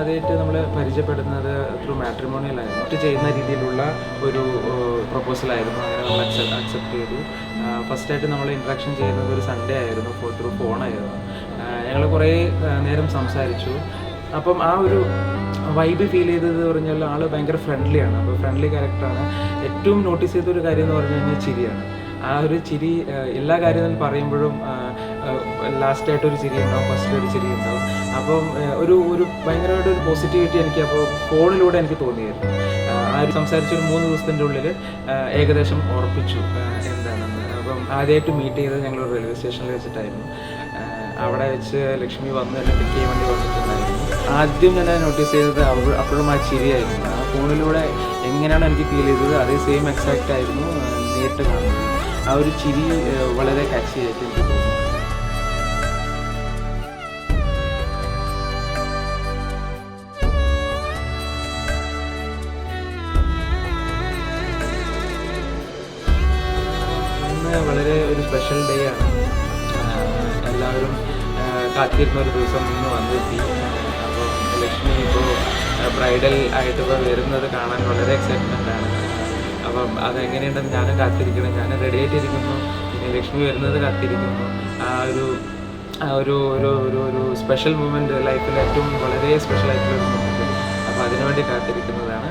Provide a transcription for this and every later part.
ആദ്യമായിട്ട് നമ്മൾ പരിചയപ്പെടുന്നത് ത്രൂ മാട്രിമോണിയലായിരുന്നു. ചെയ്യുന്ന രീതിയിലുള്ള ഒരു പ്രൊപ്പോസലായിരുന്നു. അങ്ങനെ നമ്മൾ അക്സെപ്റ്റ് ചെയ്തു. ഫസ്റ്റായിട്ട് നമ്മൾ ഇൻട്രാക്ഷൻ ചെയ്യുന്നത് ഒരു സൺഡേ ആയിരുന്നു, ത്രൂ ഫോണായിരുന്നു. ഞങ്ങൾ കുറേ നേരം സംസാരിച്ചു. അപ്പം ആ ഒരു വൈബ് ഫീൽ ചെയ്തത് പറഞ്ഞാൽ ആൾ ഭയങ്കര ഫ്രണ്ട്ലിയാണ്. അപ്പോൾ ഫ്രണ്ട്ലി ക്യാരക്ടറാണ്. ഏറ്റവും നോട്ടീസ് ചെയ്തൊരു കാര്യം എന്ന് പറഞ്ഞു കഴിഞ്ഞാൽ ചിരിയാണ്. ആ ഒരു ചിരി എല്ലാ കാര്യങ്ങളും പറയുമ്പോഴും ലാസ്റ്റായിട്ടൊരു ചിരി ഉണ്ടാവും, ഫസ്റ്റിലൊരു ചിരി ഉണ്ടാവും. അപ്പം ഒരു ഭയങ്കരമായിട്ടൊരു പോസിറ്റിവിറ്റി എനിക്ക് അപ്പോൾ ഫോണിലൂടെ എനിക്ക് തോന്നിയായിരുന്നു. ആ ഒരു സംസാരിച്ചൊരു 3 ദിവസത്തിൻ്റെ ഉള്ളിൽ ഏകദേശം ഉറപ്പിച്ചു എന്താണെന്ന്. അപ്പം ആദ്യമായിട്ട് മീറ്റ് ചെയ്തത് ഞങ്ങൾ റെയിൽവേ സ്റ്റേഷനിൽ വെച്ചിട്ടായിരുന്നു. അവിടെ വെച്ച് ലക്ഷ്മി വന്ന് എന്നെ പിക്ക് ചെയ്യാൻ വേണ്ടി വന്നിട്ടുണ്ടായിരുന്നു. ആദ്യം ഞാൻ നോട്ടീസ് ചെയ്തത് അപ്പോഴും ആ ചിരിയായിരുന്നു. ആ ഫോണിലൂടെ എങ്ങനെയാണ് എനിക്ക് ഫീൽ ചെയ്തത് അതേ സെയിം എക്സാക്റ്റ് ആയിരുന്നു നേരിട്ട് കാണുന്നത്. ആ ഒരു ചിരി വളരെ കാച്ചി ആയിട്ട് എനിക്ക് തോന്നുന്നു. ഇന്ന് വളരെ ഒരു സ്പെഷ്യൽ ഡേ ആണ്. എല്ലാവരും കാത്തിരുന്ന ഒരു ദിവസം ഇന്ന് വന്നെത്തി. അപ്പോൾ ലക്ഷ്മി ഇപ്പോൾ ബ്രൈഡൽ ആയിട്ട് ഇപ്പോൾ വരുന്നത് കാണാൻ വളരെ എക്സൈറ്റ്മെൻ്റ് ആണ്. അപ്പം അതെങ്ങനെയുണ്ടെന്ന് ഞാനും കാത്തിരിക്കണം. ഞാൻ റെഡി ആയിട്ടിരിക്കുന്നു. പിന്നെ ലക്ഷ്മി വരുന്നത് കാത്തിരിക്കുന്നു. ഒരു ഒരു ഒരു ഒരു സ്പെഷ്യൽ മൂമെൻറ്റ്, ലൈഫിൽ ഏറ്റവും വളരെ സ്പെഷ്യൽ ആയിട്ടുള്ളൊരു മൂമെൻറ്റ്. അപ്പോൾ അതിനുവേണ്ടി കാത്തിരിക്കുന്നതാണ്.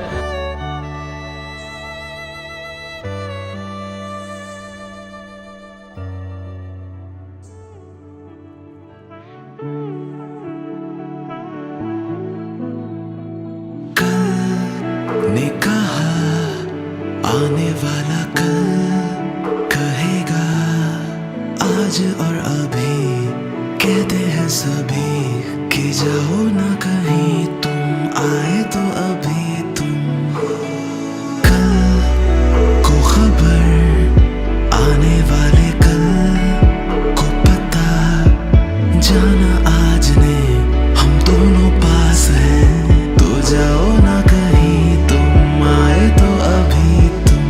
ने कहा आने वाला कल कहेगा आज और अभी, कहते हैं सभी कि जाओ ना कहीं, तुम आए तो अभी तुम कल को खबर आने वाले कल को पता जाना आज ने हम दोनों पास हैं, तो जाओ ना कहीं, तुम आए तो अभी तुम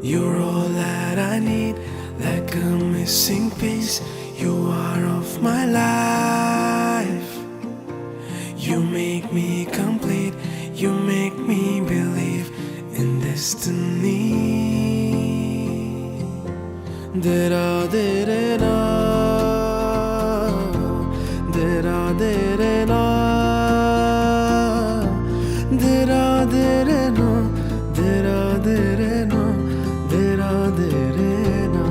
you're all that I need, like a missing piece. You are of my life. You make me complete. You make me believe in destiny. Dera dere na, dera dere na, dera dere na, dera dere na, dera dere na.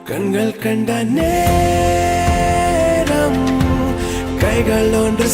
கண்கள் கண்ட நேரம் கைகள் ஒன்று